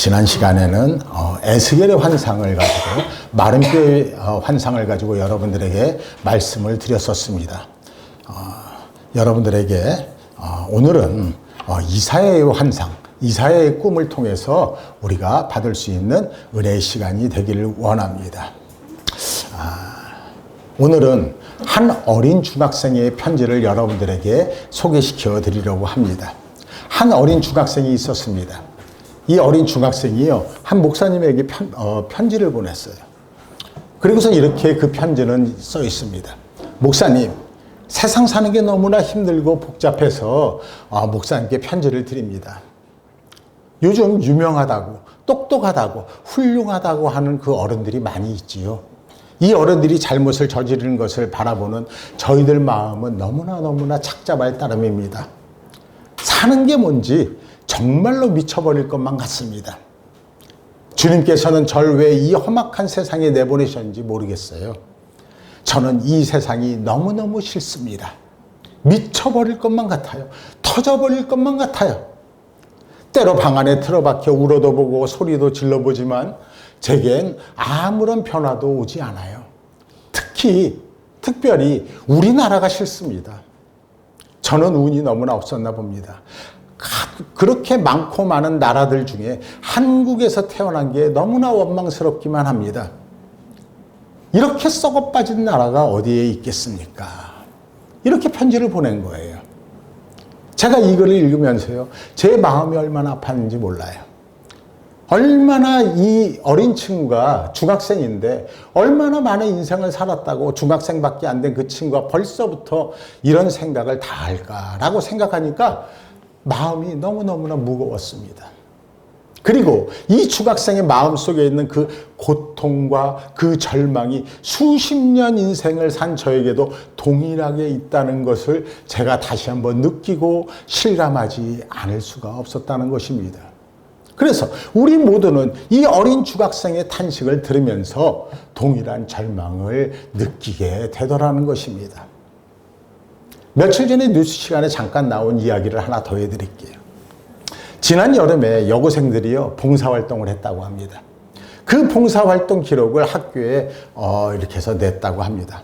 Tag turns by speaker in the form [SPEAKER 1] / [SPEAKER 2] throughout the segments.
[SPEAKER 1] 지난 시간에는 에스겔의 환상을 가지고 마른뼈의 환상을 가지고 여러분들에게 말씀을 드렸었습니다. 여러분들에게 오늘은 이사야의 환상, 이사야의 꿈을 통해서 우리가 받을 수 있는 은혜의 시간이 되기를 원합니다. 오늘은 한 어린 중학생의 편지를 여러분들에게 소개시켜 드리려고 합니다. 한 어린 중학생이 있었습니다. 이 어린 중학생이요, 한 목사님에게 편지를 보냈어요. 그리고서 이렇게 그 편지는 써 있습니다. 목사님, 세상 사는 게 너무나 힘들고 복잡해서 목사님께 편지를 드립니다. 요즘 유명하다고, 똑똑하다고, 훌륭하다고 하는 그 어른들이 많이 있지요. 이 어른들이 잘못을 저지르는 것을 바라보는 저희들 마음은 너무나 착잡할 따름입니다. 사는 게 뭔지 정말로 미쳐버릴 것만 같습니다. 주님께서는 저를 왜 이 험악한 세상에 내보내셨는지 모르겠어요. 저는 이 세상이 너무너무 싫습니다. 미쳐버릴 것만 같아요. 터져버릴 것만 같아요. 때로 방 안에 틀어박혀 울어도 보고 소리도 질러보지만 제겐 아무런 변화도 오지 않아요. 특별히 우리나라가 싫습니다. 저는 운이 너무나 없었나 봅니다. 그렇게 많고 많은 나라들 중에 한국에서 태어난 게 너무나 원망스럽기만 합니다. 이렇게 썩어 빠진 나라가 어디에 있겠습니까? 이렇게 편지를 보낸 거예요. 제가 이 글을 읽으면서요, 제 마음이 얼마나 아팠는지 몰라요. 얼마나 이 어린 친구가 중학생인데 얼마나 많은 인생을 살았다고 중학생밖에 안 된 그 친구가 벌써부터 이런 생각을 다 할까라고 생각하니까 마음이 너무너무나 무거웠습니다. 그리고 이 중학생의 마음속에 있는 그 고통과 그 절망이 수십 년 인생을 산 저에게도 동일하게 있다는 것을 제가 다시 한번 느끼고 실감하지 않을 수가 없었다는 것입니다. 그래서 우리 모두는 이 어린 중학생의 탄식을 들으면서 동일한 절망을 느끼게 되더라는 것입니다. 며칠 전에 뉴스 시간에 잠깐 나온 이야기를 하나 더 해드릴게요. 지난 여름에 여고생들이요, 봉사활동을 했다고 합니다. 그 봉사활동 기록을 학교에 이렇게 해서 냈다고 합니다.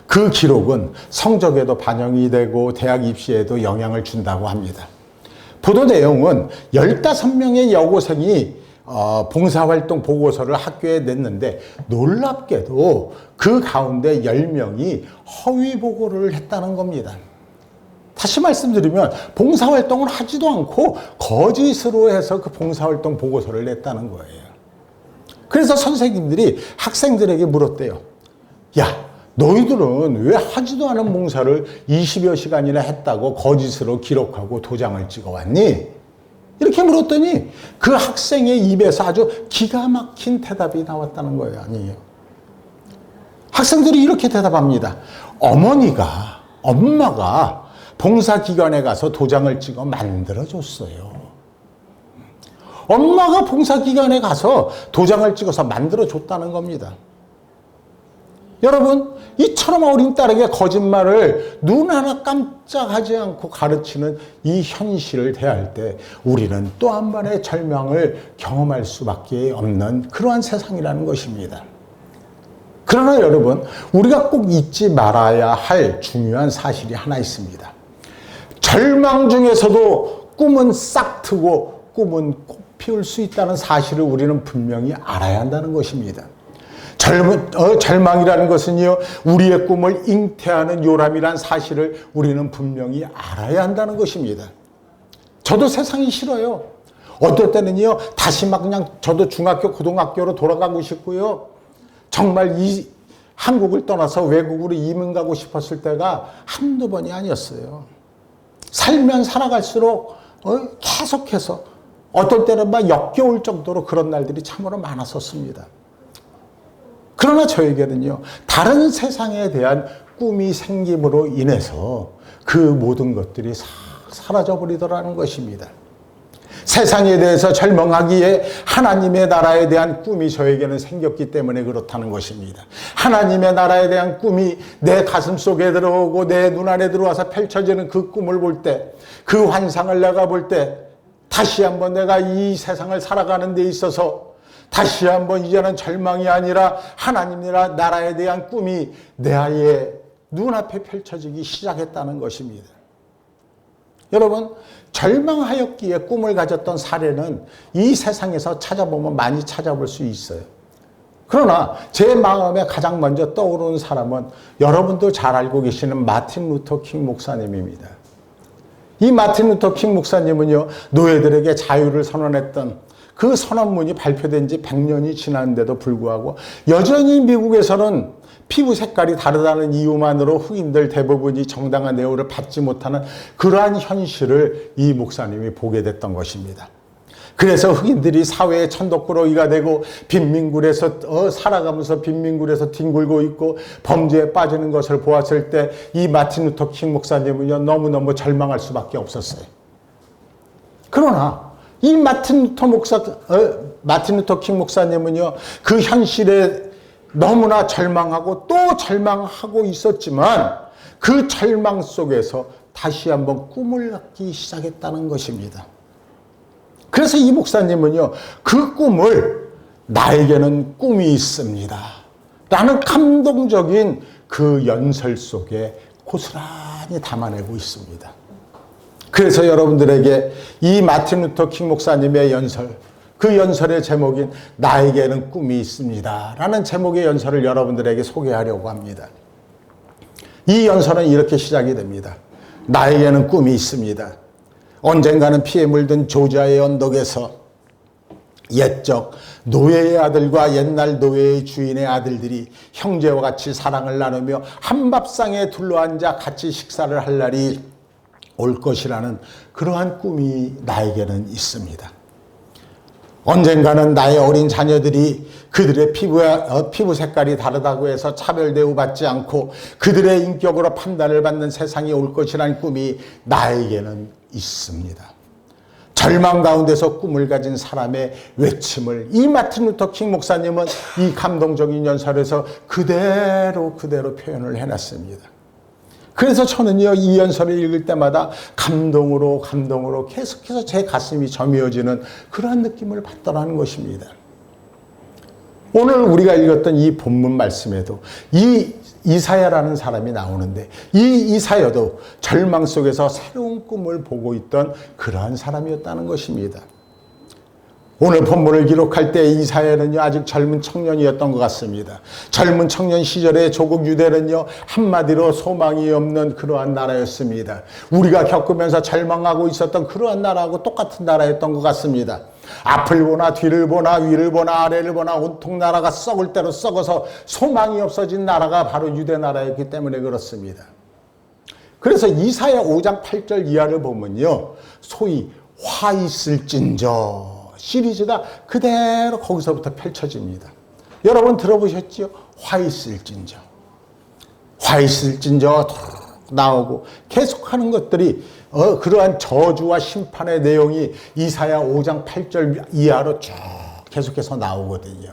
[SPEAKER 1] 그 기록은 성적에도 반영이 되고 대학 입시에도 영향을 준다고 합니다. 보도 내용은 15명의 여고생이 봉사활동 보고서를 학교에 냈는데 놀랍게도 그 가운데 10명이 허위 보고를 했다는 겁니다. 다시 말씀드리면 봉사활동을 하지도 않고 거짓으로 해서 그 봉사활동 보고서를 냈다는 거예요. 그래서 선생님들이 학생들에게 물었대요. 야, 너희들은 왜 하지도 않은 봉사를 20여 시간이나 했다고 거짓으로 기록하고 도장을 찍어왔니? 이렇게 물었더니 그 학생의 입에서 아주 기가 막힌 대답이 나왔다는 거예요. 아니에요. 학생들이 이렇게 대답합니다. 엄마가 봉사기관에 가서 도장을 찍어 만들어줬어요. 엄마가 봉사기관에 가서 도장을 찍어서 만들어줬다는 겁니다. 여러분, 이처럼 어린 딸에게 거짓말을 눈 하나 깜짝하지 않고 가르치는 이 현실을 대할 때 우리는 또 한 번의 절망을 경험할 수밖에 없는 그러한 세상이라는 것입니다. 그러나 여러분, 우리가 꼭 잊지 말아야 할 중요한 사실이 하나 있습니다. 절망 중에서도 꿈은 싹 트고 꿈은 꽃 피울 수 있다는 사실을 우리는 분명히 알아야 한다는 것입니다. 절망이라는 것은요, 우리의 꿈을 잉태하는 요람이라는 사실을 우리는 분명히 알아야 한다는 것입니다. 저도 세상이 싫어요. 어떨 때는요, 다시 막 그냥 저도 중학교, 고등학교로 돌아가고 싶고요. 정말 이 한국을 떠나서 외국으로 이민 가고 싶었을 때가 한두 번이 아니었어요. 살면 살아갈수록 계속해서 어떨 때는 막 역겨울 정도로 그런 날들이 참으로 많았었습니다. 그러나 저에게는요, 다른 세상에 대한 꿈이 생김으로 인해서 그 모든 것들이 싹 사라져버리더라는 것입니다. 세상에 대해서 절망하기에 하나님의 나라에 대한 꿈이 저에게는 생겼기 때문에 그렇다는 것입니다. 하나님의 나라에 대한 꿈이 내 가슴 속에 들어오고 내 눈 안에 들어와서 펼쳐지는 그 꿈을 볼 때, 그 환상을 내가 볼 때 다시 한번 내가 이 세상을 살아가는 데 있어서 다시 한번 이제는 절망이 아니라 하나님 나라에 대한 꿈이 내 아이의 눈앞에 펼쳐지기 시작했다는 것입니다. 여러분, 절망하였기에 꿈을 가졌던 사례는 이 세상에서 찾아보면 많이 찾아볼 수 있어요. 그러나 제 마음에 가장 먼저 떠오르는 사람은 여러분도 잘 알고 계시는 마틴 루터 킹 목사님입니다. 이 마틴 루터 킹 목사님은요, 노예들에게 자유를 선언했던 그 선언문이 발표된 지 100년이 지났는데도 불구하고 여전히 미국에서는 피부 색깔이 다르다는 이유만으로 흑인들 대부분이 정당한 대우를 받지 못하는 그러한 현실을 이 목사님이 보게 됐던 것입니다. 그래서 흑인들이 사회의 천덕꾸러기가 되고 빈민굴에서 살아가면서 빈민굴에서 뒹굴고 있고 범죄에 빠지는 것을 보았을 때 이 마틴 루터 킹 목사님은요, 너무너무 절망할 수밖에 없었어요. 그러나 이 마틴 루터 킹 목사님은요, 그 현실에 너무나 절망하고 또 절망하고 있었지만 그 절망 속에서 다시 한번 꿈을 갖기 시작했다는 것입니다. 그래서 이 목사님은요, 그 꿈을 나에게는 꿈이 있습니다 라는 감동적인 그 연설 속에 고스란히 담아내고 있습니다. 그래서 여러분들에게 이 마틴 루터 킹 목사님의 연설, 그 연설의 제목인 나에게는 꿈이 있습니다 라는 제목의 연설을 여러분들에게 소개하려고 합니다. 이 연설은 이렇게 시작이 됩니다. 나에게는 꿈이 있습니다. 언젠가는 피에 물든 조지아의 언덕에서 옛적 노예의 아들과 옛날 노예의 주인의 아들들이 형제와 같이 사랑을 나누며 한 밥상에 둘러앉아 같이 식사를 할 날이 올 것이라는 그러한 꿈이 나에게는 있습니다. 언젠가는 나의 어린 자녀들이 그들의 피부 색깔이 다르다고 해서 차별 대우받지 않고 그들의 인격으로 판단을 받는 세상이 올 것이라는 꿈이 나에게는 있습니다. 절망 가운데서 꿈을 가진 사람의 외침을 이 마틴 루터 킹 목사님은 이 감동적인 연설에서 그대로 표현을 해놨습니다. 그래서 저는요, 이 연설을 읽을 때마다 감동으로 계속해서 제 가슴이 저미어지는 그러한 느낌을 받더라는 것입니다. 오늘 우리가 읽었던 이 본문 말씀에도 이 이사야라는 사람이 나오는데 이 이사야도 절망 속에서 새로운 꿈을 보고 있던 그러한 사람이었다는 것입니다. 오늘 본문을 기록할 때 이사야는요, 아직 젊은 청년이었던 것 같습니다. 젊은 청년 시절에 조국 유대는요, 한마디로 소망이 없는 그러한 나라였습니다. 우리가 겪으면서 절망하고 있었던 그러한 나라하고 똑같은 나라였던 것 같습니다. 앞을 보나 뒤를 보나 위를 보나 아래를 보나 온통 나라가 썩을 대로 썩어서 소망이 없어진 나라가 바로 유대 나라였기 때문에 그렇습니다. 그래서 이사야 5장 8절 이하를 보면요, 소위 화 있을진저 시리즈가 그대로 거기서부터 펼쳐집니다. 여러분 들어보셨죠? 화 있을진저. 화 있을진저 나오고 계속하는 것들이 그러한 저주와 심판의 내용이 이사야 5장 8절 이하로 쭉 계속해서 나오거든요.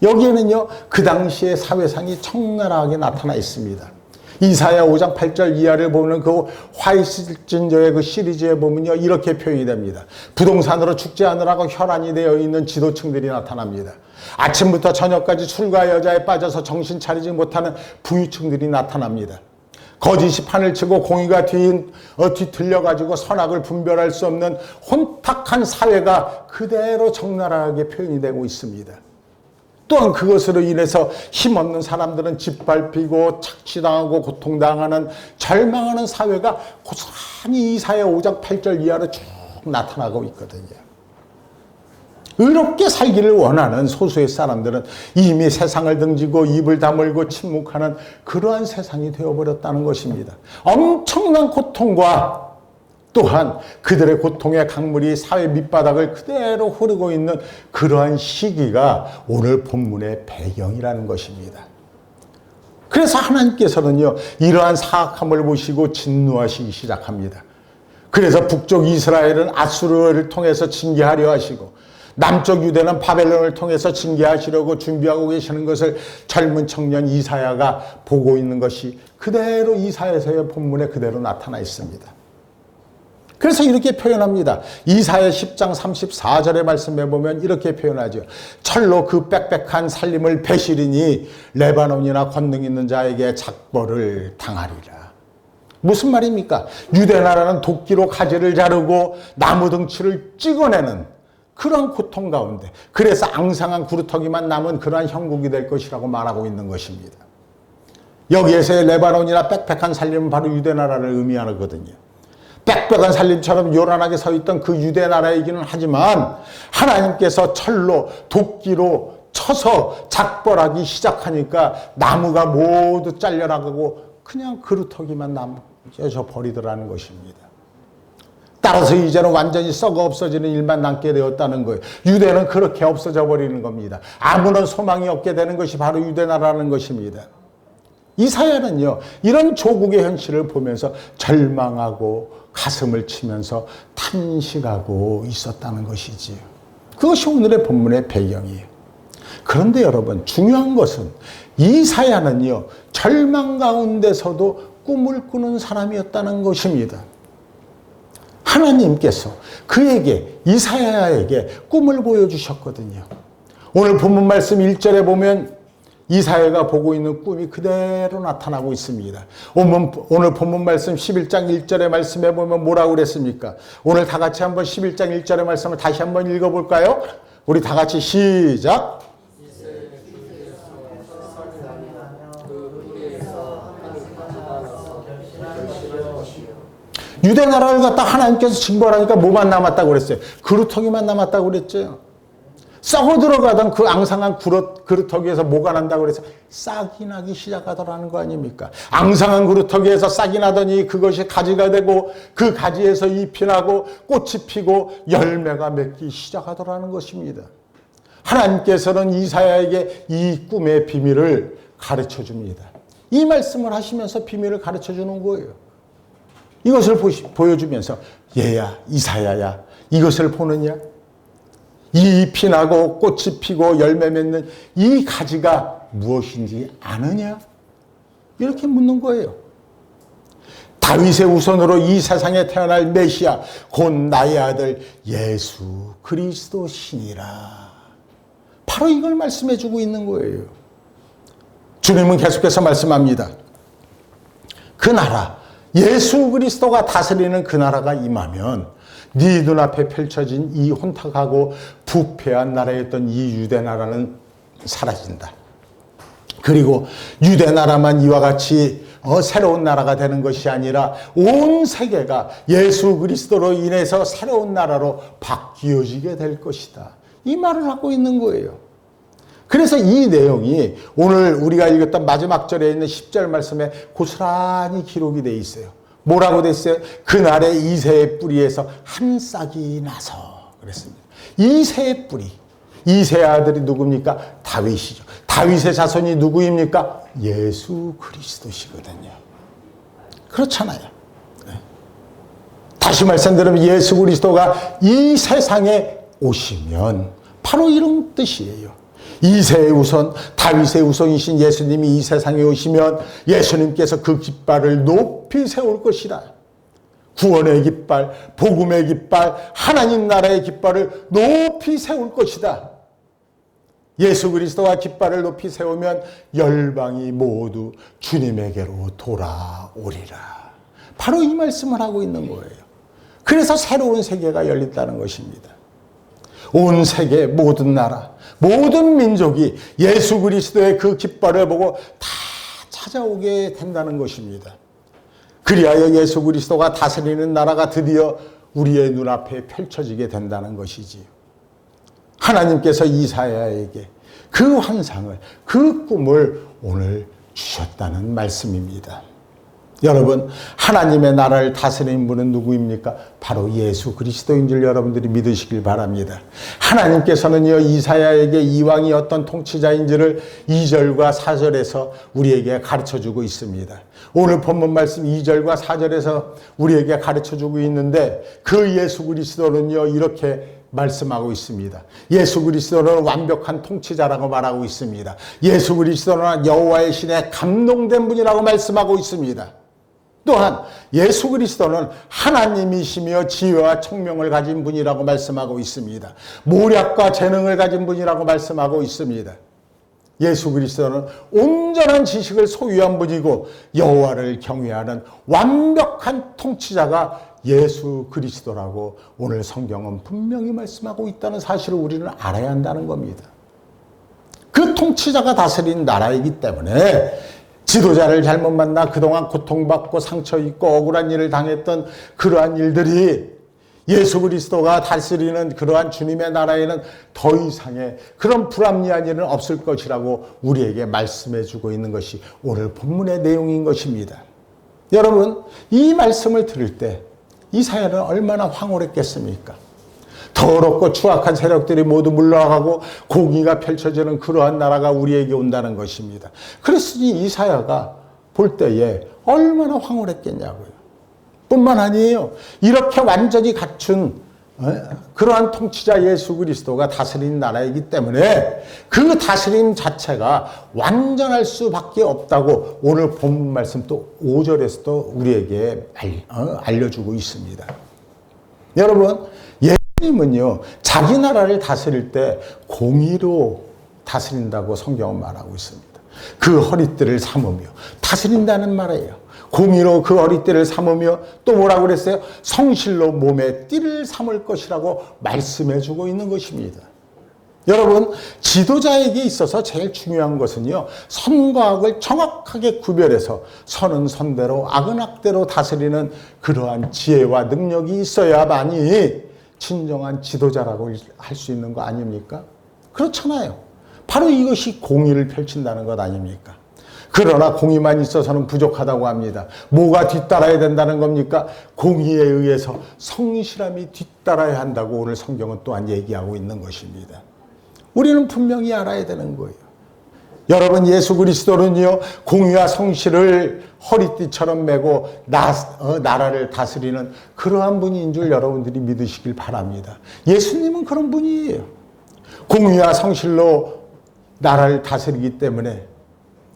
[SPEAKER 1] 여기에는요, 그 당시의 사회상이 적나라하게 나타나 있습니다. 이사야 5장 8절 이하를 보면 그 화이슬진저의 그 시리즈에 보면요, 이렇게 표현이 됩니다. 부동산으로 죽지 않으라고 혈안이 되어 있는 지도층들이 나타납니다. 아침부터 저녁까지 술과 여자에 빠져서 정신 차리지 못하는 부유층들이 나타납니다. 거짓이 판을 치고 공의가 뒤틀려가지고 선악을 분별할 수 없는 혼탁한 사회가 그대로 적나라하게 표현이 되고 있습니다. 또한 그것으로 인해서 힘없는 사람들은 짓밟히고 착취당하고 고통당하는 절망하는 사회가 고스란히 이사야 5장 8절 이하로 쭉 나타나고 있거든요. 의롭게 살기를 원하는 소수의 사람들은 이미 세상을 등지고 입을 다물고 침묵하는 그러한 세상이 되어버렸다는 것입니다. 엄청난 고통과 또한 그들의 고통의 강물이 사회 밑바닥을 그대로 흐르고 있는 그러한 시기가 오늘 본문의 배경이라는 것입니다. 그래서 하나님께서는요, 이러한 사악함을 보시고 진노하시기 시작합니다. 그래서 북쪽 이스라엘은 아수르를 통해서 징계하려 하시고 남쪽 유대는 바벨론을 통해서 징계하시려고 준비하고 계시는 것을 젊은 청년 이사야가 보고 있는 것이 그대로 이사야서의 본문에 그대로 나타나 있습니다. 그래서 이렇게 표현합니다. 이사야 10장 34절의 말씀에 보면 이렇게 표현하죠. 철로 그 빽빽한 살림을 베시리니 레바논이나 권능 있는 자에게 작벌을 당하리라. 무슨 말입니까? 유대 나라는 도끼로 가지를 자르고 나무 덩치를 찍어내는 그런 고통 가운데, 그래서 앙상한 구루터기만 남은 그러한 형국이 될 것이라고 말하고 있는 것입니다. 여기에서의 레바논이나 빽빽한 살림은 바로 유대 나라를 의미하거든요. 빽빽한 살림처럼 요란하게 서 있던 그 유대 나라이기는 하지만 하나님께서 철로 도끼로 쳐서 작벌하기 시작하니까 나무가 모두 잘려나가고 그냥 그루터기만 남겨져 버리더라는 것입니다. 따라서 이제는 완전히 썩어 없어지는 일만 남게 되었다는 거예요. 유대는 그렇게 없어져 버리는 겁니다. 아무런 소망이 없게 되는 것이 바로 유대 나라라는 것입니다. 이사야는요, 이런 조국의 현실을 보면서 절망하고 가슴을 치면서 탄식하고 있었다는 것이지요. 그것이 오늘의 본문의 배경이에요. 그런데 여러분, 중요한 것은 이사야는요, 절망 가운데서도 꿈을 꾸는 사람이었다는 것입니다. 하나님께서 그에게, 이사야에게 꿈을 보여주셨거든요. 오늘 본문 말씀 1절에 보면 이사야가 보고 있는 꿈이 그대로 나타나고 있습니다. 오늘 본문 말씀 11장 1절의 말씀에 보면 뭐라고 그랬습니까? 오늘 다 같이 한번 11장 1절의 말씀을 다시 한번 읽어볼까요? 우리 다 같이 시작! 유대 나라를 갖다 하나님께서 징벌하니까 뭐만 남았다고 그랬어요? 그루터기만 남았다고 그랬죠. 썩어 들어가던 그 앙상한 그루터기에서 뭐가 난다고 그래서 싹이 나기 시작하더라는 거 아닙니까? 앙상한 그루터기에서 싹이 나더니 그것이 가지가 되고 그 가지에서 잎이 나고 꽃이 피고 열매가 맺기 시작하더라는 것입니다. 하나님께서는 이사야에게 이 꿈의 비밀을 가르쳐 줍니다. 이 말씀을 하시면서 비밀을 가르쳐 주는 거예요. 이것을 보여주면서 얘야, 이사야야, 이것을 보느냐? 이 잎이 나고 꽃이 피고 열매 맺는 이 가지가 무엇인지 아느냐? 이렇게 묻는 거예요. 다윗의 후손으로 이 세상에 태어날 메시아, 곧 나의 아들 예수 그리스도시니라. 바로 이걸 말씀해 주고 있는 거예요. 주님은 계속해서 말씀합니다. 그 나라, 예수 그리스도가 다스리는 그 나라가 임하면 네 눈앞에 펼쳐진 이 혼탁하고 부패한 나라였던 이 유대 나라는 사라진다. 그리고 유대 나라만 이와 같이 새로운 나라가 되는 것이 아니라 온 세계가 예수 그리스도로 인해서 새로운 나라로 바뀌어지게 될 것이다. 이 말을 하고 있는 거예요. 그래서 이 내용이 오늘 우리가 읽었던 마지막 절에 있는 10절 말씀에 고스란히 기록이 되어 있어요. 뭐라고 됐어요? 그날의 이새의 뿌리에서 한 싹이 나서 그랬습니다. 이새의 뿌리. 이새의 아들이 누굽니까? 다윗이죠. 다윗의 자손이 누구입니까? 예수 그리스도시거든요. 그렇잖아요. 네. 다시 말씀드리면 예수 그리스도가 이 세상에 오시면 바로 이런 뜻이에요. 이새의 후손, 다윗의 후손이신 예수님이 이 세상에 오시면 예수님께서 그 깃발을 높이 세울 것이다. 구원의 깃발, 복음의 깃발, 하나님 나라의 깃발을 높이 세울 것이다. 예수 그리스도가 깃발을 높이 세우면 열방이 모두 주님에게로 돌아오리라. 바로 이 말씀을 하고 있는 거예요. 그래서 새로운 세계가 열린다는 것입니다. 온 세계 모든 나라, 모든 민족이 예수 그리스도의 그 깃발을 보고 다 찾아오게 된다는 것입니다. 그리하여 예수 그리스도가 다스리는 나라가 드디어 우리의 눈앞에 펼쳐지게 된다는 것이지요. 하나님께서 이사야에게 그 환상을, 그 꿈을 오늘 주셨다는 말씀입니다. 여러분, 하나님의 나라를 다스리는 분은 누구입니까? 바로 예수 그리스도인 줄 여러분들이 믿으시길 바랍니다. 하나님께서는요, 이사야에게 이왕이 어떤 통치자인지를 2절과 4절에서 우리에게 가르쳐주고 있습니다. 오늘 본문 말씀 2절과 4절에서 우리에게 가르쳐주고 있는데 그 예수 그리스도는요, 이렇게 말씀하고 있습니다. 예수 그리스도는 완벽한 통치자라고 말하고 있습니다. 예수 그리스도는 여호와의 신에 감동된 분이라고 말씀하고 있습니다. 또한 예수 그리스도는 하나님이시며 지혜와 청명을 가진 분이라고 말씀하고 있습니다. 모략과 재능을 가진 분이라고 말씀하고 있습니다. 예수 그리스도는 온전한 지식을 소유한 분이고 여호와를 경외하는 완벽한 통치자가 예수 그리스도라고 오늘 성경은 분명히 말씀하고 있다는 사실을 우리는 알아야 한다는 겁니다. 그 통치자가 다스린 나라이기 때문에 지도자를 잘못 만나 그동안 고통받고 상처 입고 억울한 일을 당했던 그러한 일들이 예수 그리스도가 다스리는 그러한 주님의 나라에는 더 이상의 그런 불합리한 일은 없을 것이라고 우리에게 말씀해 주고 있는 것이 오늘 본문의 내용인 것입니다. 여러분, 이 말씀을 들을 때 이사야는 얼마나 황홀했겠습니까? 더럽고 추악한 세력들이 모두 물러가고 공의가 펼쳐지는 그러한 나라가 우리에게 온다는 것입니다. 그랬으니 이사야가 볼 때에 얼마나 황홀했겠냐고요. 뿐만 아니에요. 이렇게 완전히 갖춘 그러한 통치자 예수 그리스도가 다스린 나라이기 때문에 그 다스림 자체가 완전할 수밖에 없다고 오늘 본문 말씀 또 5절에서도 우리에게 알려주고 있습니다. 여러분, 예수님은요, 자기 나라를 다스릴 때 공의로 다스린다고 성경은 말하고 있습니다. 그 허리띠를 삼으며 다스린다는 말이에요. 공의로 그 허리띠를 삼으며 또 뭐라고 그랬어요? 성실로 몸에 띠를 삼을 것이라고 말씀해 주고 있는 것입니다. 여러분, 지도자에게 있어서 제일 중요한 것은요, 선과 악을 정확하게 구별해서 선은 선대로 악은 악대로 다스리는 그러한 지혜와 능력이 있어야만이 진정한 지도자라고 할 수 있는 거 아닙니까? 그렇잖아요. 바로 이것이 공의를 펼친다는 것 아닙니까? 그러나 공의만 있어서는 부족하다고 합니다. 뭐가 뒤따라야 된다는 겁니까? 공의에 의해서 성실함이 뒤따라야 한다고 오늘 성경은 또한 얘기하고 있는 것입니다. 우리는 분명히 알아야 되는 거예요. 여러분, 예수 그리스도는요, 공의와 성실을 허리띠처럼 메고 나라를 다스리는 그러한 분인 줄 여러분들이 믿으시길 바랍니다. 예수님은 그런 분이에요. 공의와 성실로 나라를 다스리기 때문에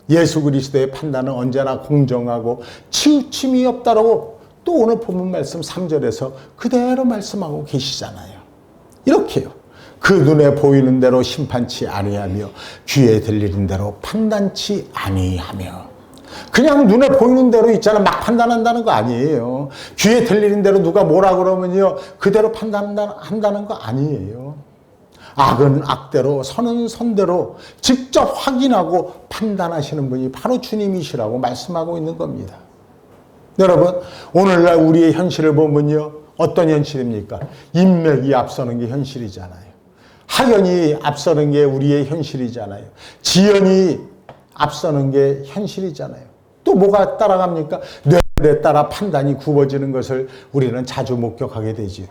[SPEAKER 1] 예수 그리스도의 판단은 언제나 공정하고 치우침이 없다라고 또 오늘 본문 말씀 3절에서 그대로 말씀하고 계시잖아요. 이렇게요. 그 눈에 보이는 대로 심판치 아니하며 귀에 들리는 대로 판단치 아니하며. 그냥 눈에 보이는 대로 있잖아 막 판단한다는 거 아니에요. 귀에 들리는 대로 누가 뭐라 그러면요 그대로 판단한다는 거 아니에요. 악은 악대로 선은 선대로 직접 확인하고 판단하시는 분이 바로 주님이시라고 말씀하고 있는 겁니다. 여러분, 오늘날 우리의 현실을 보면요 어떤 현실입니까? 인맥이 앞서는 게 현실이잖아요. 학연이 앞서는 게 우리의 현실이잖아요. 지연이 앞서는 게 현실이잖아요. 또 뭐가 따라갑니까? 뇌에 따라 판단이 굽어지는 것을 우리는 자주 목격하게 되지요.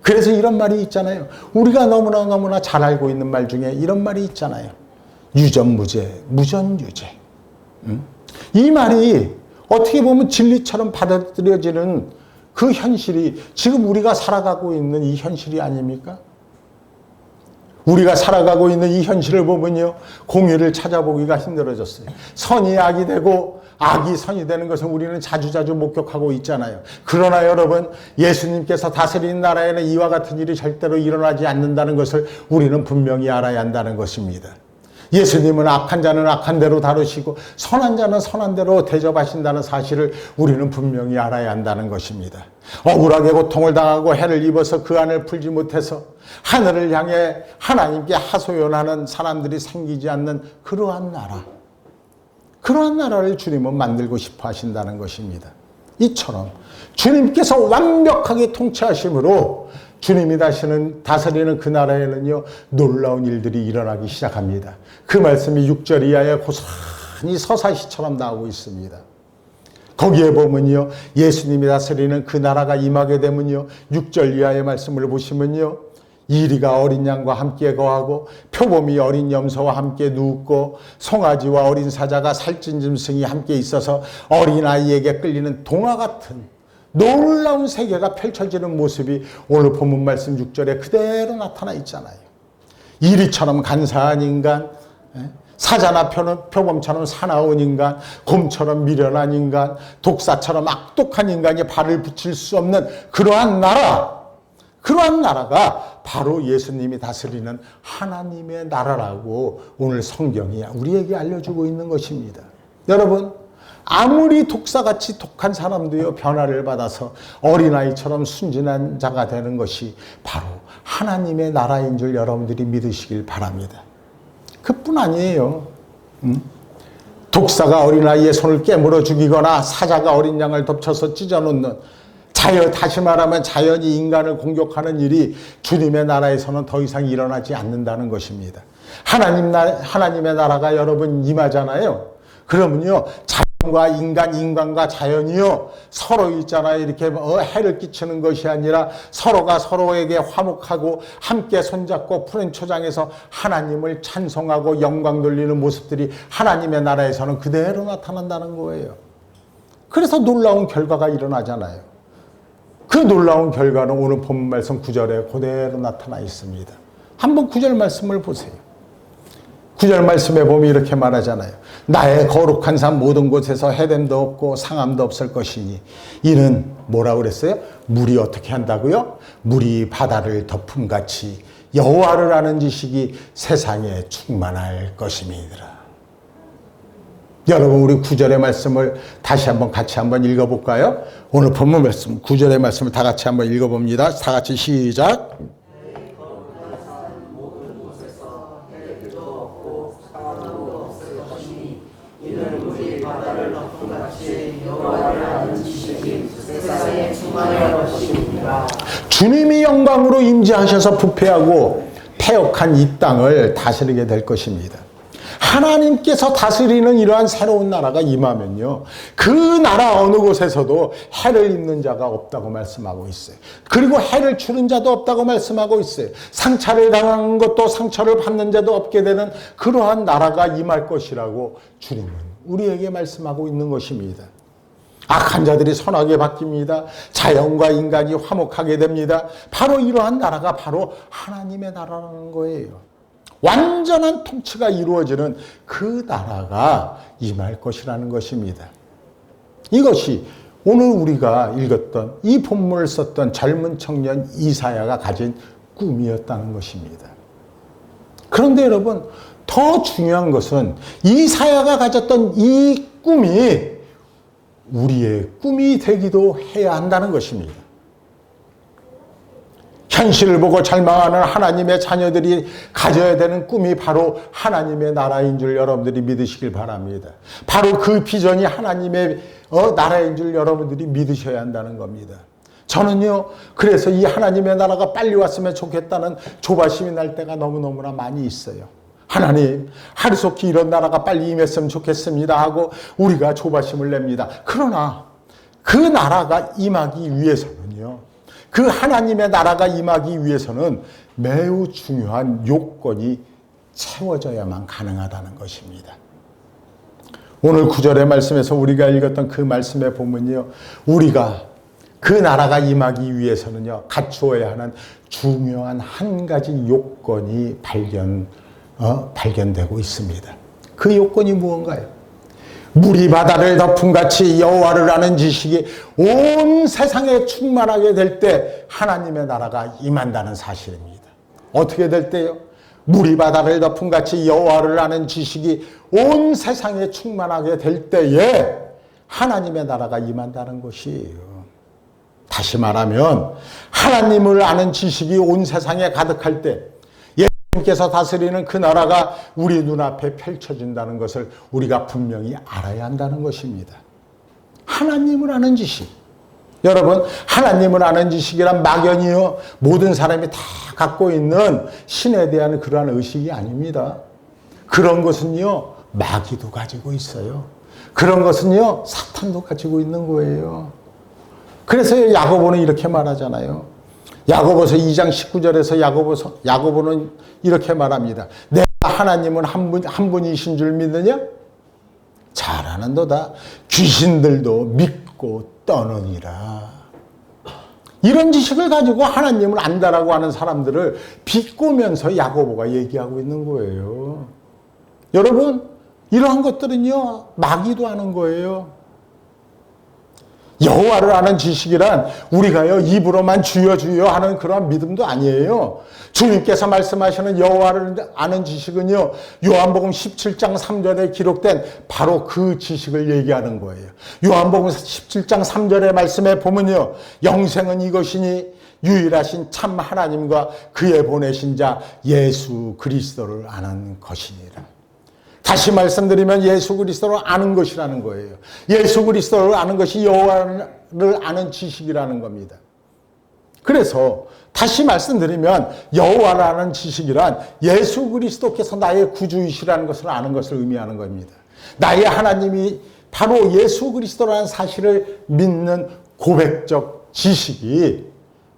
[SPEAKER 1] 그래서 이런 말이 있잖아요. 우리가 너무나 잘 알고 있는 말 중에 이런 말이 있잖아요. 유전무죄, 무전유죄. 이 말이 어떻게 보면 진리처럼 받아들여지는 그 현실이 지금 우리가 살아가고 있는 이 현실이 아닙니까? 우리가 살아가고 있는 이 현실을 보면요 공의를 찾아보기가 힘들어졌어요. 선이 악이 되고 악이 선이 되는 것을 우리는 자주자주 목격하고 있잖아요. 그러나 여러분, 예수님께서 다스리는 나라에는 이와 같은 일이 절대로 일어나지 않는다는 것을 우리는 분명히 알아야 한다는 것입니다. 예수님은 악한 자는 악한 대로 다루시고 선한 자는 선한 대로 대접하신다는 사실을 우리는 분명히 알아야 한다는 것입니다. 억울하게 고통을 당하고 해를 입어서 그 안을 풀지 못해서 하늘을 향해 하나님께 하소연하는 사람들이 생기지 않는 그러한 나라, 그러한 나라를 주님은 만들고 싶어 하신다는 것입니다. 이처럼 주님께서 완벽하게 통치하심으로 주님이 다스리는 그 나라에는요 놀라운 일들이 일어나기 시작합니다. 그 말씀이 6절 이하에 고스란히 서사시처럼 나오고 있습니다. 거기에 보면요 예수님이 다스리는 그 나라가 임하게 되면요 6절 이하의 말씀을 보시면요 이리가 어린 양과 함께 거하고 표범이 어린 염소와 함께 눕고 송아지와 어린 사자가 살찐 짐승이 함께 있어서 어린아이에게 끌리는 동화 같은 놀라운 세계가 펼쳐지는 모습이 오늘 본문 말씀 6절에 그대로 나타나 있잖아요. 이리처럼 간사한 인간, 사자나 표범처럼 사나운 인간, 곰처럼 미련한 인간, 독사처럼 악독한 인간이 발을 붙일 수 없는 그러한 나라가 바로 예수님이 다스리는 하나님의 나라라고 오늘 성경이 우리에게 알려주고 있는 것입니다. 여러분, 아무리 독사같이 독한 사람도요, 변화를 받아서 어린아이처럼 순진한 자가 되는 것이 바로 하나님의 나라인 줄 여러분들이 믿으시길 바랍니다. 그뿐 아니에요. 독사가 어린아이의 손을 깨물어 죽이거나 사자가 어린 양을 덮쳐서 찢어놓는, 다시 말하면 자연이 인간을 공격하는 일이 주님의 나라에서는 더 이상 일어나지 않는다는 것입니다. 하나님의 나라가 여러분 임하잖아요. 그러면요, 자연과 인간과 자연이요, 서로 있잖아요. 이렇게 해를 끼치는 것이 아니라 서로가 서로에게 화목하고 함께 손잡고 푸른 초장에서 하나님을 찬송하고 영광 돌리는 모습들이 하나님의 나라에서는 그대로 나타난다는 거예요. 그래서 놀라운 결과가 일어나잖아요. 그 놀라운 결과는 오늘 본문 말씀 9절에 그대로 나타나 있습니다. 한번 9절 말씀을 보세요. 9절 말씀에 보면 이렇게 말하잖아요. 나의 거룩한 산 모든 곳에서 해됨도 없고 상함도 없을 것이니, 이는 뭐라고 그랬어요? 물이 어떻게 한다고요? 물이 바다를 덮음같이 여호와를 아는 지식이 세상에 충만할 것임이니라. 여러분, 우리 9절의 말씀을 다시 한번 같이 한번 읽어볼까요? 오늘 본문 말씀 9절의 말씀을 다 같이 한번 읽어봅니다. 다 같이 시작. 주님이 영광으로 임재하셔서 부패하고 패역한 이 땅을 다스리게 될 것입니다. 하나님께서 다스리는 이러한 새로운 나라가 임하면요, 그 나라 어느 곳에서도 해를 입는 자가 없다고 말씀하고 있어요. 그리고 해를 주는 자도 없다고 말씀하고 있어요. 상처를 당하는 것도 상처를 받는 자도 없게 되는 그러한 나라가 임할 것이라고 주님은 우리에게 말씀하고 있는 것입니다. 악한 자들이 선하게 바뀝니다. 자연과 인간이 화목하게 됩니다. 바로 이러한 나라가 바로 하나님의 나라라는 거예요. 완전한 통치가 이루어지는 그 나라가 임할 것이라는 것입니다. 이것이 오늘 우리가 읽었던 이 본문을 썼던 젊은 청년 이사야가 가진 꿈이었다는 것입니다. 그런데 여러분, 더 중요한 것은 이사야가 가졌던 이 꿈이 우리의 꿈이 되기도 해야 한다는 것입니다. 현실을 보고 절망하는 하나님의 자녀들이 가져야 되는 꿈이 바로 하나님의 나라인 줄 여러분들이 믿으시길 바랍니다. 바로 그 비전이 하나님의 나라인 줄 여러분들이 믿으셔야 한다는 겁니다. 저는요, 그래서 이 하나님의 나라가 빨리 왔으면 좋겠다는 조바심이 날 때가 너무너무나 많이 있어요. 하나님, 하루속히 이런 나라가 빨리 임했으면 좋겠습니다 하고 우리가 조바심을 냅니다. 그러나 그 나라가 임하기 위해서는요, 그 하나님의 나라가 임하기 위해서는 매우 중요한 요건이 채워져야만 가능하다는 것입니다. 오늘 9절의 말씀에서 우리가 읽었던 그 말씀에 보면요, 우리가 그 나라가 임하기 위해서는요, 갖추어야 하는 중요한 한 가지 요건이 발견되고 있습니다. 그 요건이 무언가요? 물이 바다를 덮음같이 여호와를 아는 지식이 온 세상에 충만하게 될 때 하나님의 나라가 임한다는 사실입니다. 어떻게 될 때요? 물이 바다를 덮음같이 여호와를 아는 지식이 온 세상에 충만하게 될 때에 하나님의 나라가 임한다는 것이에요. 다시 말하면 하나님을 아는 지식이 온 세상에 가득할 때 예수님께서 다스리는 그 나라가 우리 눈앞에 펼쳐진다는 것을 우리가 분명히 알아야 한다는 것입니다. 하나님을 아는 지식. 여러분, 하나님을 아는 지식이란 막연히요, 모든 사람이 다 갖고 있는 신에 대한 그러한 의식이 아닙니다. 그런 것은요, 마귀도 가지고 있어요. 그런 것은요, 사탄도 가지고 있는 거예요. 그래서 야고보는 이렇게 말하잖아요. 야고보서 2장 19절에서 야고보는 이렇게 말합니다. 내가 하나님은 한 분이신 줄 믿느냐? 잘 아는도다. 귀신들도 믿고 떠느니라. 이런 지식을 가지고 하나님을 안다라고 하는 사람들을 비꼬면서 야고보가 얘기하고 있는 거예요. 여러분, 이러한 것들은요, 마귀도 하는 거예요. 여호와를 아는 지식이란 우리가요 입으로만 주여 주여 하는 그런 믿음도 아니에요. 주님께서 말씀하시는 여호와를 아는 지식은요, 요한복음 17장 3절에 기록된 바로 그 지식을 얘기하는 거예요. 요한복음 17장 3절의 말씀에 보면요, 영생은 이것이니 유일하신 참 하나님과 그의 보내신 자 예수 그리스도를 아는 것이니라. 다시 말씀드리면 예수 그리스도를 아는 것이라는 거예요. 예수 그리스도를 아는 것이 여호와를 아는 지식이라는 겁니다. 그래서 다시 말씀드리면 여호와를 아는 지식이란 예수 그리스도께서 나의 구주이시라는 것을 아는 것을 의미하는 겁니다. 나의 하나님이 바로 예수 그리스도라는 사실을 믿는 고백적 지식이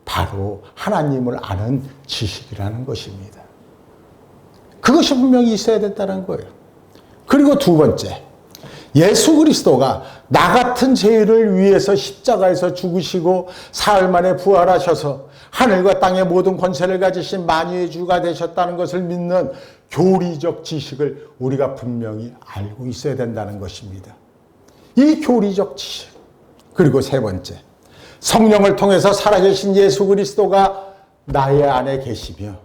[SPEAKER 1] 바로 하나님을 아는 지식이라는 것입니다. 그것이 분명히 있어야 된다는 거예요. 그리고 두 번째, 예수 그리스도가 나 같은 죄인을 위해서 십자가에서 죽으시고 사흘 만에 부활하셔서 하늘과 땅의 모든 권세를 가지신 만유의 주가 되셨다는 것을 믿는 교리적 지식을 우리가 분명히 알고 있어야 된다는 것입니다. 이 교리적 지식. 그리고 세 번째, 성령을 통해서 살아계신 예수 그리스도가 나의 안에 계시며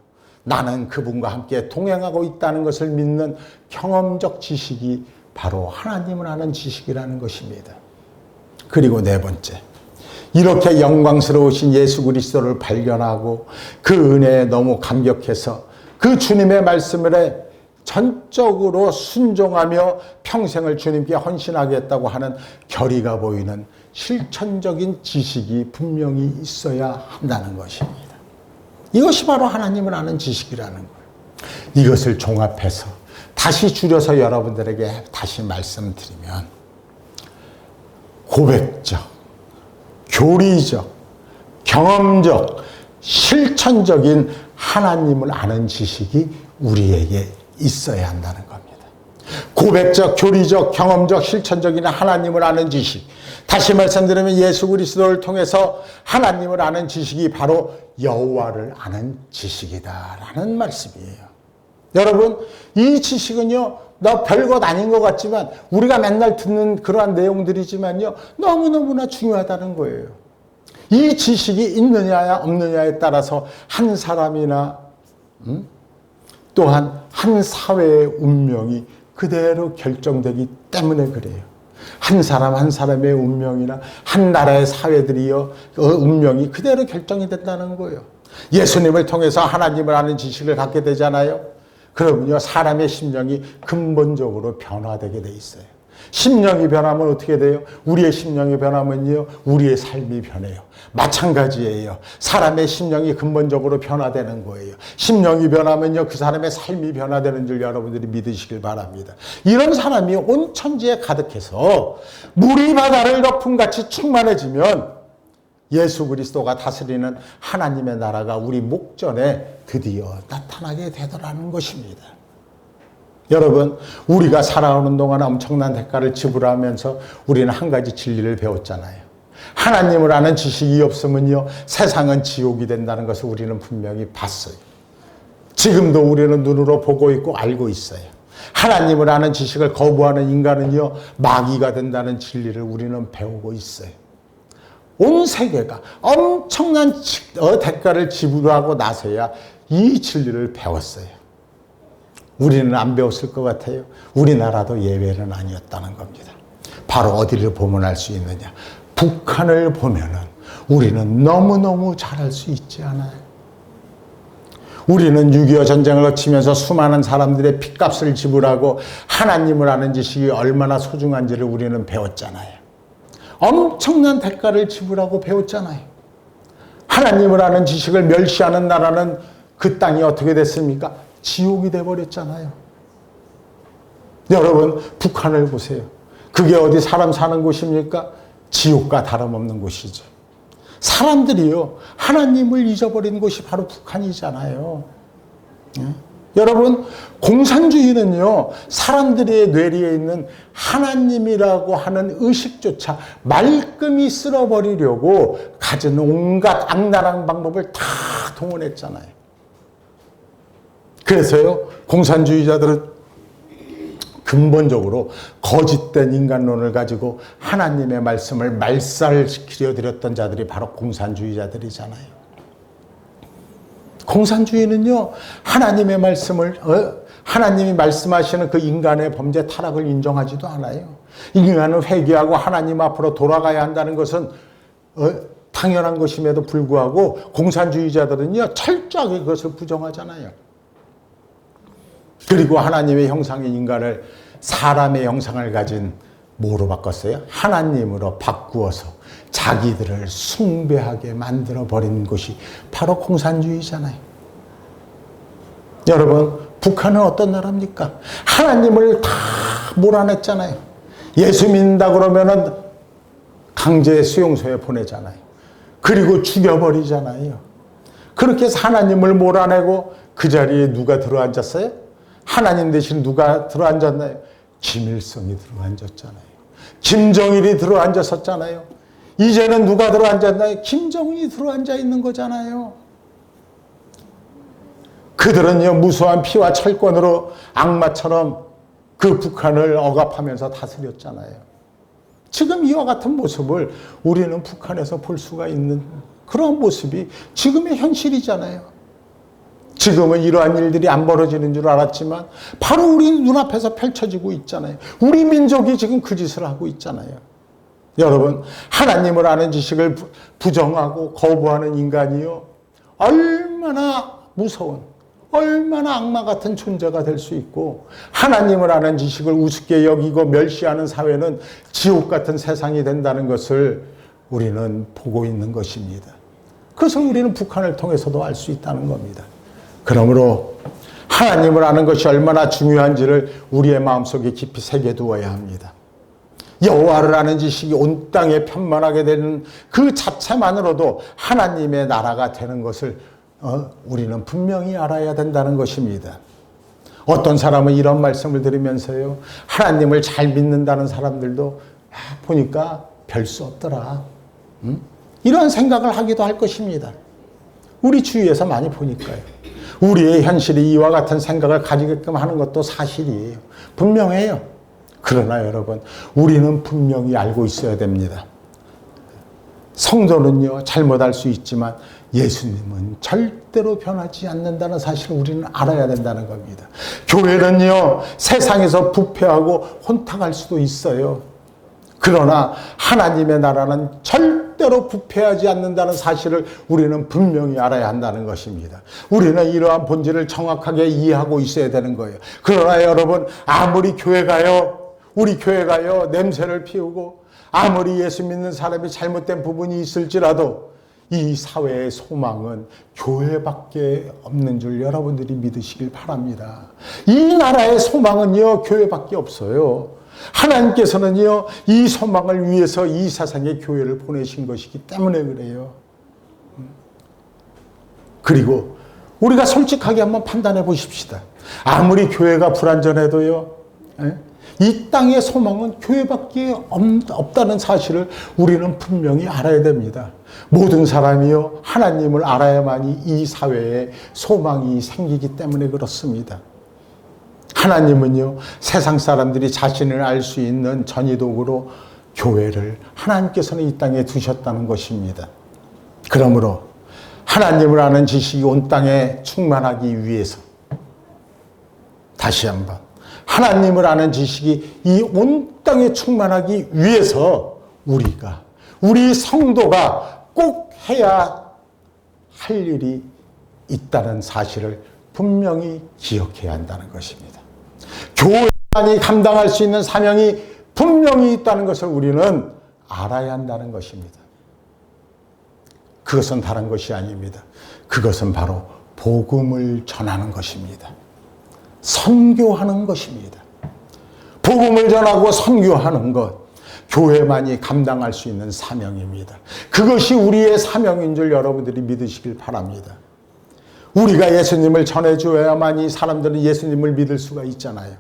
[SPEAKER 1] 나는 그분과 함께 동행하고 있다는 것을 믿는 경험적 지식이 바로 하나님을 아는 지식이라는 것입니다. 그리고 네 번째, 이렇게 영광스러우신 예수 그리스도를 발견하고 그 은혜에 너무 감격해서 그 주님의 말씀에 전적으로 순종하며 평생을 주님께 헌신하겠다고 하는 결의가 보이는 실천적인 지식이 분명히 있어야 한다는 것입니다. 이것이 바로 하나님을 아는 지식이라는 거예요. 이것을 종합해서 다시 줄여서 여러분들에게 다시 말씀드리면 고백적, 교리적, 경험적, 실천적인 하나님을 아는 지식이 우리에게 있어야 한다는 겁니다. 고백적, 교리적, 경험적, 실천적인 하나님을 아는 지식. 다시 말씀드리면 예수 그리스도를 통해서 하나님을 아는 지식이 바로 여호와를 아는 지식이다라는 말씀이에요. 여러분, 이 지식은요, 별것 아닌 것 같지만 우리가 맨날 듣는 그러한 내용들이지만요, 너무너무나 중요하다는 거예요. 이 지식이 있느냐 없느냐에 따라서 한 사람이나 또한 한 사회의 운명이 그대로 결정되기 때문에 그래요. 한 사람 한 사람의 운명이나 한 나라의 사회들이요, 그 운명이 그대로 결정이 된다는 거예요. 예수님을 통해서 하나님을 아는 지식을 갖게 되잖아요. 그러면요, 사람의 심령이 근본적으로 변화되게 돼 있어요. 심령이 변하면 어떻게 돼요? 우리의 심령이 변하면요, 우리의 삶이 변해요. 마찬가지예요. 사람의 심령이 근본적으로 변화되는 거예요. 심령이 변하면요, 그 사람의 삶이 변화되는 줄 여러분들이 믿으시길 바랍니다. 이런 사람이 온 천지에 가득해서 물이 바다를 덮음같이 충만해지면 예수 그리스도가 다스리는 하나님의 나라가 우리 목전에 드디어 나타나게 되더라는 것입니다. 여러분, 우리가 살아오는 동안 엄청난 대가를 지불하면서 우리는 한 가지 진리를 배웠잖아요. 하나님을 아는 지식이 없으면요, 세상은 지옥이 된다는 것을 우리는 분명히 봤어요. 지금도 우리는 눈으로 보고 있고 알고 있어요. 하나님을 아는 지식을 거부하는 인간은요, 마귀가 된다는 진리를 우리는 배우고 있어요. 온 세계가 엄청난 대가를 지불하고 나서야 이 진리를 배웠어요. 우리는 안 배웠을 것 같아요. 우리나라도 예외는 아니었다는 겁니다. 바로 어디를 보면 알 수 있느냐? 북한을 보면은 우리는 너무너무 잘할 수 있지 않아요? 우리는 6.25 전쟁을 거치면서 수많은 사람들의 핏값을 지불하고 하나님을 아는 지식이 얼마나 소중한지를 우리는 배웠잖아요. 엄청난 대가를 지불하고 배웠잖아요. 하나님을 아는 지식을 멸시하는 나라는 그 땅이 어떻게 됐습니까? 지옥이 돼버렸잖아요. 여러분, 북한을 보세요. 그게 어디 사람 사는 곳입니까? 지옥과 다름없는 곳이죠. 사람들이요, 하나님을 잊어버린 곳이 바로 북한이잖아요. 여러분, 공산주의는요, 사람들의 뇌리에 있는 하나님이라고 하는 의식조차 말끔히 쓸어버리려고 가진 온갖 악랄한 방법을 다 동원했잖아요. 그래서요, 공산주의자들은 근본적으로 거짓된 인간론을 가지고 하나님의 말씀을 말살시키려 들였던 자들이 바로 공산주의자들이잖아요. 공산주의는요, 하나님의 말씀을, 하나님이 말씀하시는 그 인간의 범죄 타락을 인정하지도 않아요. 인간은 회개하고 하나님 앞으로 돌아가야 한다는 것은 당연한 것임에도 불구하고 공산주의자들은요, 철저하게 그것을 부정하잖아요. 그리고 하나님의 형상의 인간을 사람의 형상을 가진 뭐로 바꿨어요? 하나님으로 바꾸어서 자기들을 숭배하게 만들어버린 것이 바로 공산주의잖아요. 여러분, 북한은 어떤 나라입니까? 하나님을 다 몰아냈잖아요. 예수 믿는다 그러면은 강제 수용소에 보내잖아요. 그리고 죽여버리잖아요. 그렇게 해서 하나님을 몰아내고 그 자리에 누가 들어앉았어요? 하나님 대신 누가 들어앉았나요? 김일성이 들어앉았잖아요. 김정일이 들어앉았었잖아요. 이제는 누가 들어앉았나요? 김정은이 들어앉아 있는 거잖아요. 그들은요, 무수한 피와 철권으로 악마처럼 그 북한을 억압하면서 다스렸잖아요. 지금 이와 같은 모습을 우리는 북한에서 볼 수가 있는 그런 모습이 지금의 현실이잖아요. 지금은 이러한 일들이 안 벌어지는 줄 알았지만 바로 우리 눈앞에서 펼쳐지고 있잖아요. 우리 민족이 지금 그 짓을 하고 있잖아요. 여러분, 하나님을 아는 지식을 부정하고 거부하는 인간이요, 얼마나 무서운, 얼마나 악마 같은 존재가 될 수 있고, 하나님을 아는 지식을 우습게 여기고 멸시하는 사회는 지옥 같은 세상이 된다는 것을 우리는 보고 있는 것입니다. 그것을 우리는 북한을 통해서도 알 수 있다는 겁니다. 그러므로 하나님을 아는 것이 얼마나 중요한지를 우리의 마음속에 깊이 새겨두어야 합니다. 여호와를 아는 지식이 온 땅에 편만하게 되는 그 자체만으로도 하나님의 나라가 되는 것을 우리는 분명히 알아야 된다는 것입니다. 어떤 사람은 이런 말씀을 들으면서요, 하나님을 잘 믿는다는 사람들도 보니까 별 수 없더라, 이런 생각을 하기도 할 것입니다. 우리 주위에서 많이 보니까요. 우리의 현실이 이와 같은 생각을 가지게끔 하는 것도 사실이에요. 분명해요. 그러나 여러분, 우리는 분명히 알고 있어야 됩니다. 성도는요, 잘못할 수 있지만 예수님은 절대로 변하지 않는다는 사실을 우리는 알아야 된다는 겁니다. 교회는요, 세상에서 부패하고 혼탁할 수도 있어요. 그러나 하나님의 나라는 절대로 부패하지 않는다는 사실을 우리는 분명히 알아야 한다는 것입니다. 우리는 이러한 본질을 정확하게 이해하고 있어야 되는 거예요. 그러나 여러분, 아무리 우리 교회가요, 냄새를 피우고 아무리 예수 믿는 사람이 잘못된 부분이 있을지라도 이 사회의 소망은 교회밖에 없는 줄 여러분들이 믿으시길 바랍니다. 이 나라의 소망은요, 교회밖에 없어요. 하나님께서는요, 이 소망을 위해서 이 세상에 교회를 보내신 것이기 때문에 그래요. 그리고 우리가 솔직하게 한번 판단해 보십시다. 아무리 교회가 불완전해도요, 이 땅의 소망은 교회밖에 없다는 사실을 우리는 분명히 알아야 됩니다. 모든 사람이요, 하나님을 알아야만이 이 사회에 소망이 생기기 때문에 그렇습니다. 하나님은요, 세상 사람들이 자신을 알 수 있는 전이도구로 교회를 하나님께서는 이 땅에 두셨다는 것입니다. 그러므로 하나님을 아는 지식이 온 땅에 충만하기 위해서, 다시 한번, 하나님을 아는 지식이 이 온 땅에 충만하기 위해서 우리 성도가 꼭 해야 할 일이 있다는 사실을 분명히 기억해야 한다는 것입니다. 교회만이 감당할 수 있는 사명이 분명히 있다는 것을 우리는 알아야 한다는 것입니다. 그것은 다른 것이 아닙니다. 그것은 바로 복음을 전하는 것입니다. 선교하는 것입니다. 복음을 전하고 선교하는 것, 교회만이 감당할 수 있는 사명입니다. 그것이 우리의 사명인 줄 여러분들이 믿으시길 바랍니다. 우리가 예수님을 전해줘야만이 사람들은 예수님을 믿을 수가 있잖아요.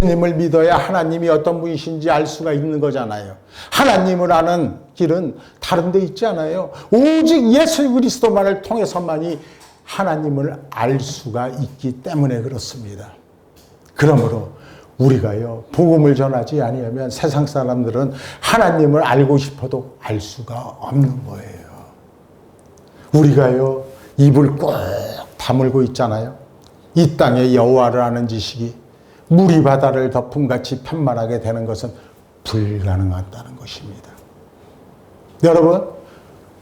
[SPEAKER 1] 예수님을 믿어야 하나님이 어떤 분이신지 알 수가 있는 거잖아요. 하나님을 아는 길은 다른 데 있지 않아요. 오직 예수 그리스도만을 통해서만이 하나님을 알 수가 있기 때문에 그렇습니다. 그러므로 우리가요, 복음을 전하지 아니하면 세상 사람들은 하나님을 알고 싶어도 알 수가 없는 거예요. 우리가요, 입을 꼭 다물고 있잖아요. 이 땅에 여호와를 아는 지식이 물이 바다를 덮음같이 편만하게 되는 것은 불가능하다는 것입니다.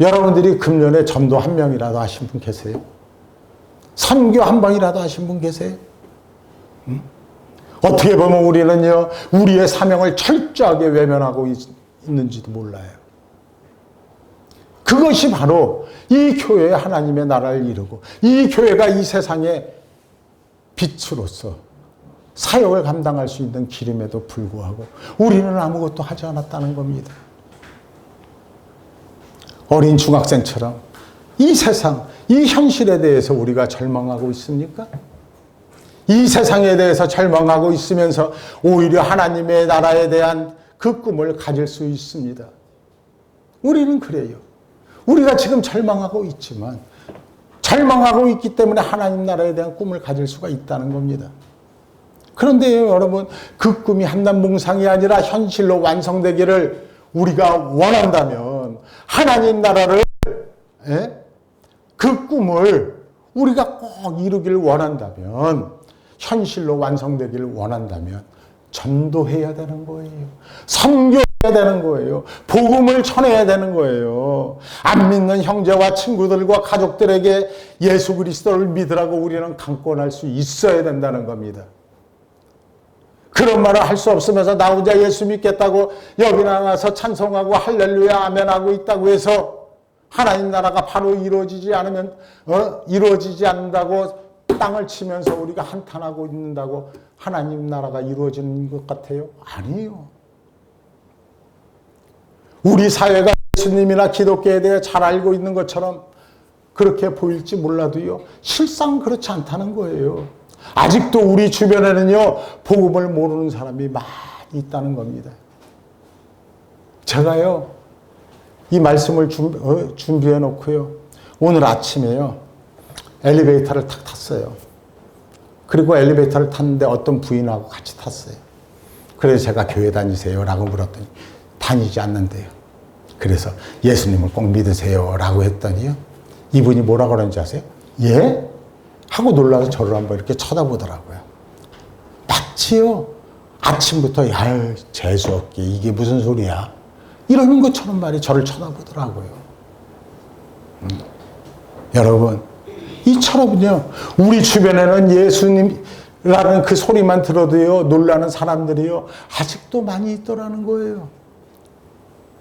[SPEAKER 1] 여러분들이 금년에 전도 한 명이라도 하신 분 계세요? 선교 한 번이라도 하신 분 계세요? 어떻게 보면 우리는요, 우리의 사명을 철저하게 외면하고 있는지도 몰라요. 그것이 바로 이 교회에 하나님의 나라를 이루고 이 교회가 이 세상의 빛으로서 사역을 감당할 수 있는 기름에도 불구하고 우리는 아무것도 하지 않았다는 겁니다. 어린 중학생처럼 이 세상, 이 현실에 대해서 우리가 절망하고 있습니까? 이 세상에 대해서 절망하고 있으면서 오히려 하나님의 나라에 대한 그 꿈을 가질 수 있습니다. 우리는 그래요. 우리가 지금 절망하고 있지만 절망하고 있기 때문에 하나님 나라에 대한 꿈을 가질 수가 있다는 겁니다. 그런데요, 여러분, 그 꿈이 한남봉상이 아니라 현실로 완성되기를 우리가 원한다면 하나님 나라를, 그 꿈을 우리가 꼭 이루기를 원한다면, 현실로 완성되기를 원한다면 전도해야 되는 거예요. 선교해야 되는 거예요. 복음을 전해야 되는 거예요. 안 믿는 형제와 친구들과 가족들에게 예수 그리스도를 믿으라고 우리는 강권할 수 있어야 된다는 겁니다. 그런 말을 할 수 없으면서 나 혼자 예수 믿겠다고 여기 나가서 찬송하고 할렐루야 아멘하고 있다고 해서 하나님 나라가 바로 이루어지지 않는다고 땅을 치면서 우리가 한탄하고 있는다고 하나님 나라가 이루어지는 것 같아요? 아니에요. 우리 사회가 예수님이나 기독교에 대해 잘 알고 있는 것처럼 그렇게 보일지 몰라도요, 실상 그렇지 않다는 거예요. 아직도 우리 주변에는요, 복음을 모르는 사람이 많이 있다는 겁니다. 제가요, 이 말씀을 준비해 놓고요, 오늘 아침에요, 엘리베이터를 탁 탔어요. 그리고 엘리베이터를 탔는데 어떤 부인하고 같이 탔어요. 그래서 제가 교회 다니세요? 라고 물었더니 다니지 않는데요. 그래서 예수님을 꼭 믿으세요? 라고 했더니요, 이분이 뭐라고 그러는지 아세요? 예? 하고 놀라서 저를 한번 이렇게 쳐다보더라고요. 마치요, 아침부터 야, 재수없게 이게 무슨 소리야? 이러는 것처럼 말이 저를 쳐다보더라고요. 여러분, 이처럼요, 우리 주변에는 예수님이라는 그 소리만 들어도요, 놀라는 사람들이요, 아직도 많이 있더라는 거예요.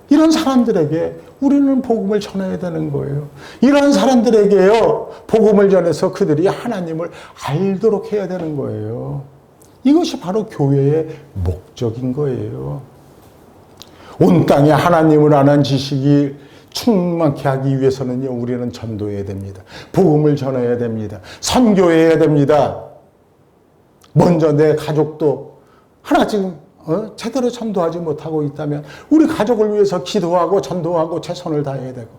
[SPEAKER 1] 이런 사람들에게 우리는 복음을 전해야 되는 거예요. 이런 사람들에게요, 복음을 전해서 그들이 하나님을 알도록 해야 되는 거예요. 이것이 바로 교회의 목적인 거예요. 온 땅에 하나님을 아는 지식이 충만케 하기 위해서는요, 우리는 전도해야 됩니다. 복음을 전해야 됩니다. 선교해야 됩니다. 먼저 내 가족도 하나 지금 제대로 전도하지 못하고 있다면 우리 가족을 위해서 기도하고 전도하고 최선을 다해야 되고,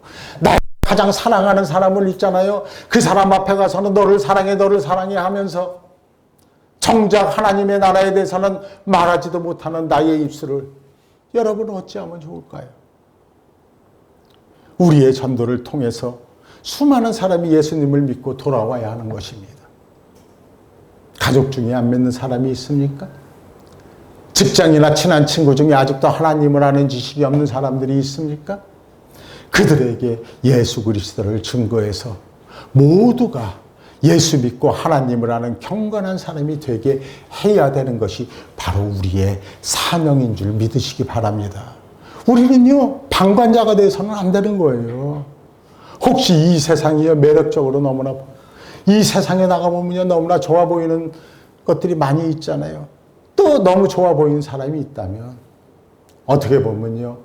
[SPEAKER 1] 나 가장 사랑하는 사람을 있잖아요. 그 사람 앞에 가서는 너를 사랑해 하면서 정작 하나님의 나라에 대해서는 말하지도 못하는 나의 입술을 여러분 어찌하면 좋을까요? 우리의 전도를 통해서 수많은 사람이 예수님을 믿고 돌아와야 하는 것입니다. 가족 중에 안 믿는 사람이 있습니까? 직장이나 친한 친구 중에 아직도 하나님을 아는 지식이 없는 사람들이 있습니까? 그들에게 예수 그리스도를 증거해서 모두가 예수 믿고 하나님을 아는 경건한 사람이 되게 해야 되는 것이 바로 우리의 사명인 줄 믿으시기 바랍니다. 우리는요, 방관자가 돼서는 안 되는 거예요. 혹시 이 세상이요, 매력적으로 너무나, 이 세상에 나가보면요, 너무나 좋아 보이는 것들이 많이 있잖아요. 또 너무 좋아 보이는 사람이 있다면 어떻게 보면요,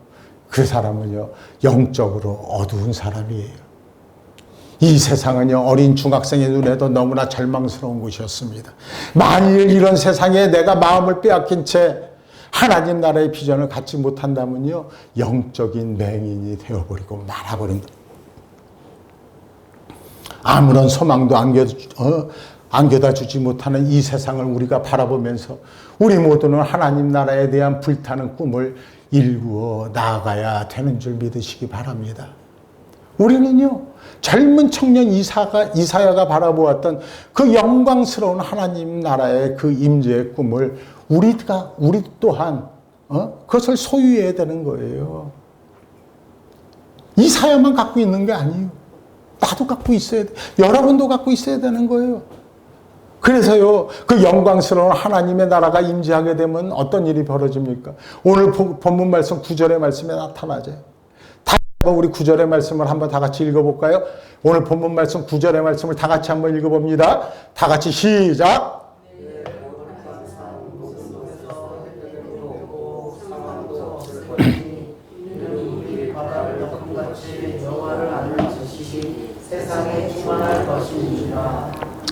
[SPEAKER 1] 그 사람은요, 영적으로 어두운 사람이에요. 이 세상은요, 어린 중학생의 눈에도 너무나 절망스러운 곳이었습니다. 만일 이런 세상에 내가 마음을 빼앗긴 채 하나님 나라의 비전을 갖지 못한다면요, 영적인 맹인이 되어버리고 말아버린다. 아무런 소망도 안겨다 주지 못하는 이 세상을 우리가 바라보면서 우리 모두는 하나님 나라에 대한 불타는 꿈을 일구어 나아가야 되는 줄 믿으시기 바랍니다. 우리는요, 젊은 청년 이사야가 바라보았던 그 영광스러운 하나님 나라의 그 임재의 꿈을 우리 또한 그것을 소유해야 되는 거예요. 이사야만 갖고 있는 게 아니에요. 나도 갖고 있어야 돼. 여러분도 갖고 있어야 되는 거예요. 그래서요, 그 영광스러운 하나님의 나라가 임재하게 되면 어떤 일이 벌어집니까? 오늘 본문 말씀 9절의 말씀에 나타나죠. 다시 한번 우리 9절의 말씀을 한번 다 같이 읽어볼까요? 오늘 본문 말씀 9절의 말씀을 다 같이 한번 읽어봅니다. 다 같이 시작!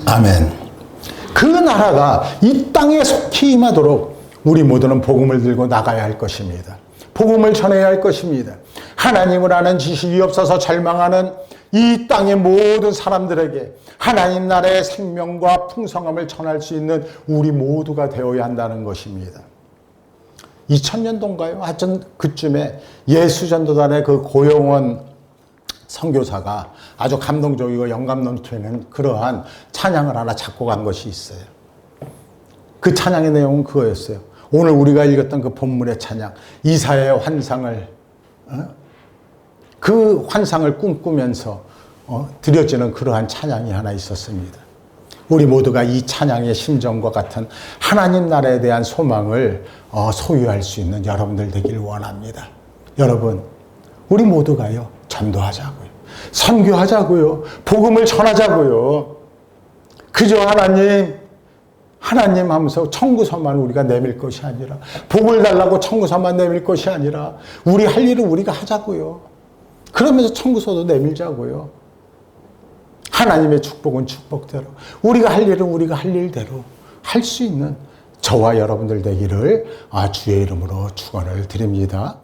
[SPEAKER 1] 아멘. 그 나라가 이 땅에 속히 임하도록 우리 모두는 복음을 들고 나가야 할 것입니다. 복음을 전해야 할 것입니다. 하나님을 아는 지식이 없어서 절망하는 이 땅의 모든 사람들에게 하나님 나라의 생명과 풍성함을 전할 수 있는 우리 모두가 되어야 한다는 것입니다. 2000년도인가요? 하여튼 그쯤에 예수전도단의 그 고용원 선교사가 아주 감동적이고 영감 넘치는 그러한 찬양을 하나 작곡한 것이 있어요. 그 찬양의 내용은 그거였어요. 오늘 우리가 읽었던 그 본문의 찬양, 이사야의 환상을 그 환상을 꿈꾸면서 드려지는 그러한 찬양이 하나 있었습니다. 우리 모두가 이 찬양의 심정과 같은 하나님 나라에 대한 소망을 소유할 수 있는 여러분들 되길 원합니다. 여러분, 우리 모두가요, 전도하자고요. 선교하자고요. 복음을 전하자고요. 그저 하나님 하면서 청구서만 우리가 내밀 것이 아니라, 복을 달라고 청구서만 내밀 것이 아니라 우리 할 일을 우리가 하자고요. 그러면서 청구서도 내밀자고요. 하나님의 축복은 축복대로, 우리가 할 일은 우리가 할 일대로 할 수 있는 저와 여러분들 되기를 주의 이름으로 축원을 드립니다.